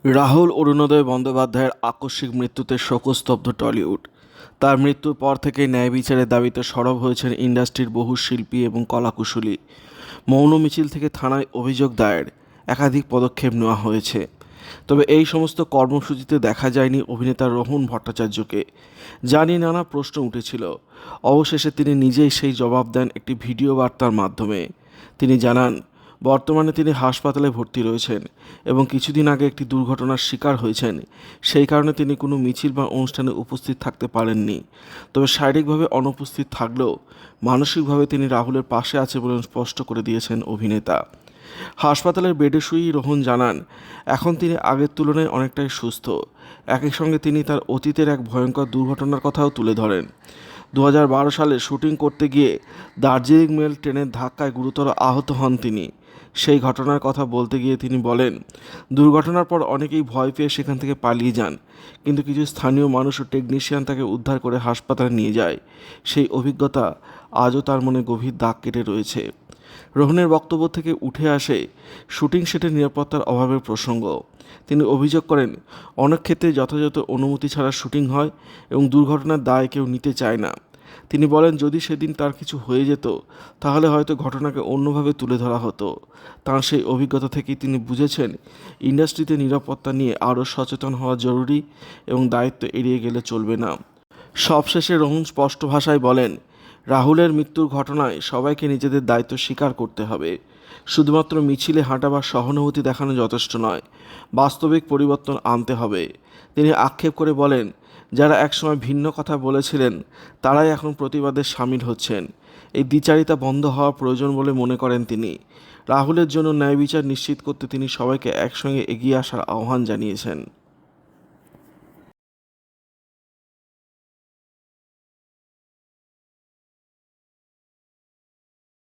রাহুল অরুণোদয় বন্দ্যোপাধ্যায়ের আকস্মিক মৃত্যুতে শোকস্তব্ধ টলিউড। তার মৃত্যুর পর থেকেই ন্যায় বিচারের দাবিতে সরব হয়েছেন ইন্ডাস্ট্রির বহু শিল্পী এবং কলাকুশলী। মৌন মিছিল থেকে থানায় অভিযোগ দায়ের, একাধিক পদক্ষেপ নেওয়া হয়েছে। তবে এই সমস্ত কর্মসূচিতে দেখা যায়নি অভিনেতা রোহন ভট্টাচার্যকে, যা নিয়ে নানা প্রশ্ন উঠেছিল। অবশেষে তিনি নিজেই সেই জবাব দেন একটি ভিডিও বার্তার মাধ্যমে। তিনি জানান, বর্তমানে তিনি হাসপাতালে ভর্তি রয়েছেন এবং কিছুদিন আগে একটি দুর্ঘটনার শিকার হয়েছেন। সেই কারণে তিনি কোনো মিছিল বা অনুষ্ঠানে উপস্থিত থাকতে পারেননি। তবে শারীরিকভাবে অনুপস্থিত থাকলেও মানসিকভাবে তিনি রাহুলের পাশে আছে বলে স্পষ্ট করে দিয়েছেন অভিনেতা। হাসপাতালের বেডে শুয়েই রোহন জানান, এখন তিনি আগের তুলনায় অনেকটাই সুস্থ। একই সঙ্গে তিনি তার অতীতের এক ভয়ঙ্কর দুর্ঘটনার কথাও তুলে ধরেন। 2012 সালে শুটিং করতে গিয়ে দার্জিলিং মেল ট্রেনের ধাক্কায় গুরুতর আহত হন তিনি। সেই ঘটনার কথা বলতে গিয়ে তিনি বলেন, দুর্ঘটনার পর অনেকেই ভয় পেয়ে সেখান থেকে পালিয়ে যান, কিন্তু কিছু স্থানীয় মানুষ ও টেকনিশিয়ান তাকে উদ্ধার করে হাসপাতালে নিয়ে যায়। সেই অভিজ্ঞতা আজও তার মনে গভীর দাগ কেটে রয়েছে। রোহনের বক্তব্য থেকে উঠে আসে শুটিং সেটের নিরাপত্তার অভাবের প্রসঙ্গ। তিনি অভিযোগ করেন, অনেক ক্ষেত্রে যথাযথ অনুমতি ছাড়া শুটিং হয় এবং দুর্ঘটনার দায় কেউ নিতে চায় না। তিনি বলেন, যদি সেদিন তার কিছু হয়ে যেত তাহলে হয়তো ঘটনাকে অন্যভাবে তুলে ধরা হতো। তাঁর সেই অভিজ্ঞতা থেকেই তিনি বুঝেছেন, ইন্ডাস্ট্রিতে নিরাপত্তা নিয়ে আরও সচেতন হওয়া জরুরি এবং দায়িত্ব এড়িয়ে গেলে চলবে না। সবশেষে রোহন স্পষ্ট ভাষায় বলেন, রাহুলের মৃত্যুর ঘটনায় সবাইকে নিজেদের দায়িত্ব স্বীকার করতে হবে। শুধুমাত্র মিছিলে হাঁটা বা সহানুভূতি দেখানো যথেষ্ট নয়, বাস্তবিক পরিবর্তন আনতে হবে। তিনি আক্ষেপ করে বলেন, যারা একসময় ভিন্ন কথা বলেছিলেন তারাই এখন প্রতিবাদে সামিল হচ্ছেন। এই দ্বিচারিতা বন্ধ হওয়া প্রয়োজন বলে মনে করেন তিনি। রাহুলের জন্য ন্যায় বিচার নিশ্চিত করতে তিনি সবাইকে একসঙ্গে এগিয়ে আসার আহ্বান জানিয়েছেন।